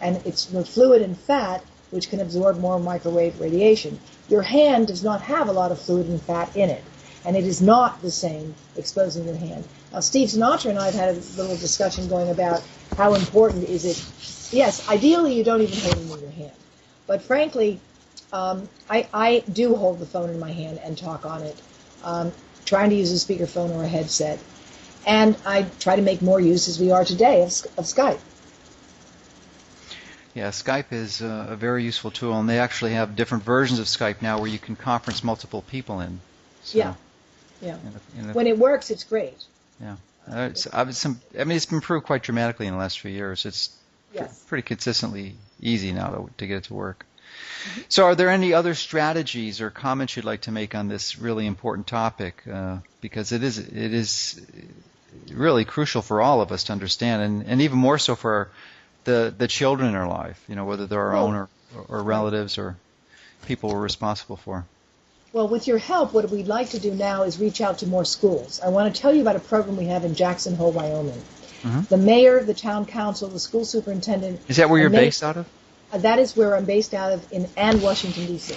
And it's the fluid and fat which can absorb more microwave radiation. Your hand does not have a lot of fluid and fat in it, and it is not the same exposing your hand. Now, Steve Sinatra and I have had a little discussion going about how important is it. Yes, ideally you don't even hold it in your hand. But frankly, I do hold the phone in my hand and talk on it, trying to use a speakerphone or a headset. And I try to make more use, as we are today, of Skype. Yeah, Skype is a very useful tool, and they actually have different versions of Skype now where you can conference multiple people in. So, yeah. When it works, it's great. Yeah. It's improved quite dramatically in the last few years. It's pretty consistently easy now to get it to work. Mm-hmm. So are there any other strategies or comments you'd like to make on this really important topic? Because it is really crucial for all of us to understand, and even more so for the children in our life, whether they're our own or relatives or people we're responsible for. Well, with your help, what we'd like to do now is reach out to more schools. I want to tell you about a program we have in Jackson Hole, Wyoming. Mm-hmm. The mayor, the town council, the school superintendent. Is that where you're based out of? That is where I'm based out of and Washington, D.C.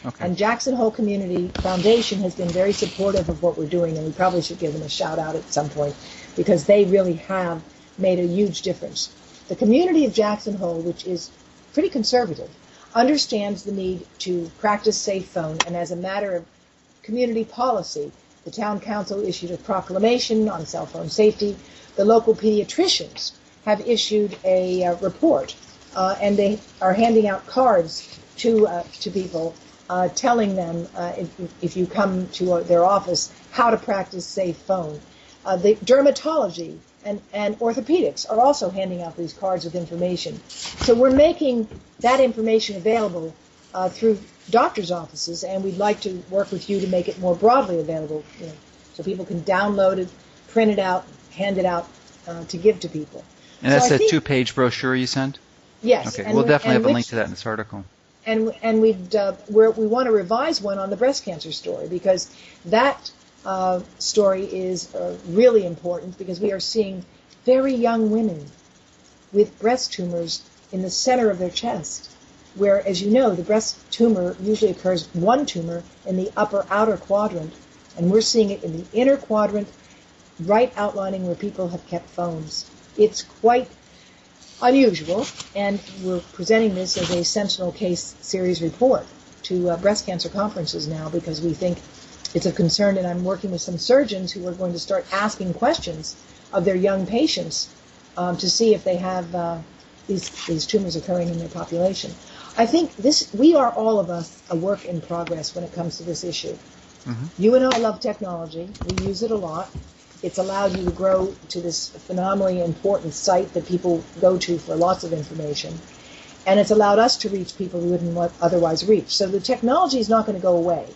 Okay. And Jackson Hole Community Foundation has been very supportive of what we're doing, and we probably should give them a shout-out at some point, because they really have made a huge difference. The community of Jackson Hole, which is pretty conservative, understands the need to practice safe phone, and as a matter of community policy, the town council issued a proclamation on cell phone safety. The local pediatricians have issued a report, and they are handing out cards to people, telling them if you come to their office how to practice safe phone. The dermatology and orthopedics are also handing out these cards with information. So we're making that information available through doctors' offices, and we'd like to work with you to make it more broadly available, so people can download it, print it out, hand it out to give to people. And that's a 2-page brochure you sent? Yes. Okay, we'll definitely have a link to that in this article. And we want to revise one on the breast cancer story, because that story is really important, because we are seeing very young women with breast tumors in the center of their chest, where, as you know, the breast tumor usually occurs one tumor in the upper outer quadrant, and we're seeing it in the inner quadrant, right outlining where people have kept phones. It's quite unusual, and we're presenting this as a Sentinel case series report to breast cancer conferences now, because we think it's of concern, and I'm working with some surgeons who are going to start asking questions of their young patients to see if they have these tumors occurring in their population. I think we are, all of us, a work in progress when it comes to this issue. Mm-hmm. You and I love technology. We use it a lot. It's allowed you to grow to this phenomenally important site that people go to for lots of information. And it's allowed us to reach people we wouldn't otherwise reach. So the technology is not going to go away.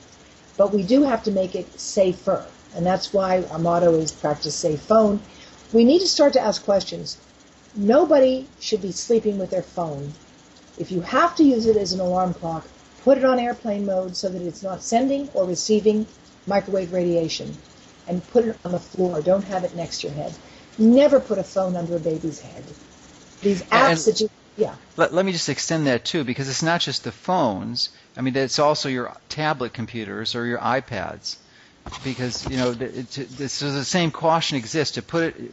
But we do have to make it safer. And that's why our motto is practice safe phone. We need to start to ask questions. Nobody should be sleeping with their phone. If you have to use it as an alarm clock, put it on airplane mode so that it's not sending or receiving microwave radiation. And put it on the floor. Don't have it next to your head. Never put a phone under a baby's head. These apps that you... Yeah. Let me just extend that, too, because it's not just the phones. I mean, it's also your tablet computers or your iPads. Because, the same caution exists to put it...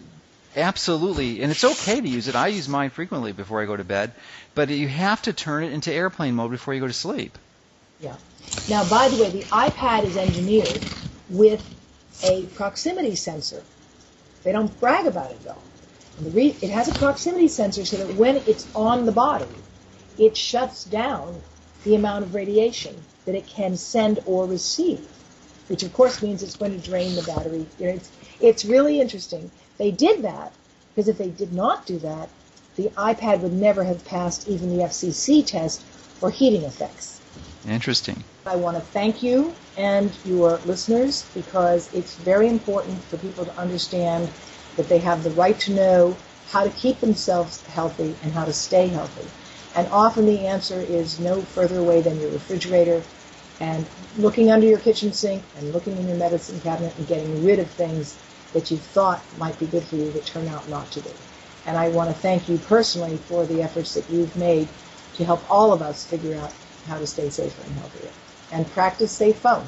Absolutely, and it's okay to use it. I use mine frequently before I go to bed, but you have to turn it into airplane mode before you go to sleep. Yeah. Now, by the way, the iPad is engineered with a proximity sensor. They don't brag about it, though. It has a proximity sensor so that when it's on the body, it shuts down the amount of radiation that it can send or receive, which, of course, means it's going to drain the battery. It's really interesting. They did that because if they did not do that, the iPad would never have passed even the FCC test for heating effects. Interesting. I want to thank you and your listeners, because it's very important for people to understand that they have the right to know how to keep themselves healthy and how to stay healthy. And often the answer is no further away than your refrigerator, and looking under your kitchen sink and looking in your medicine cabinet and getting rid of things that you thought might be good for you that turn out not to be. And I want to thank you personally for the efforts that you've made to help all of us figure out how to stay safer and healthier. And practice safe phone.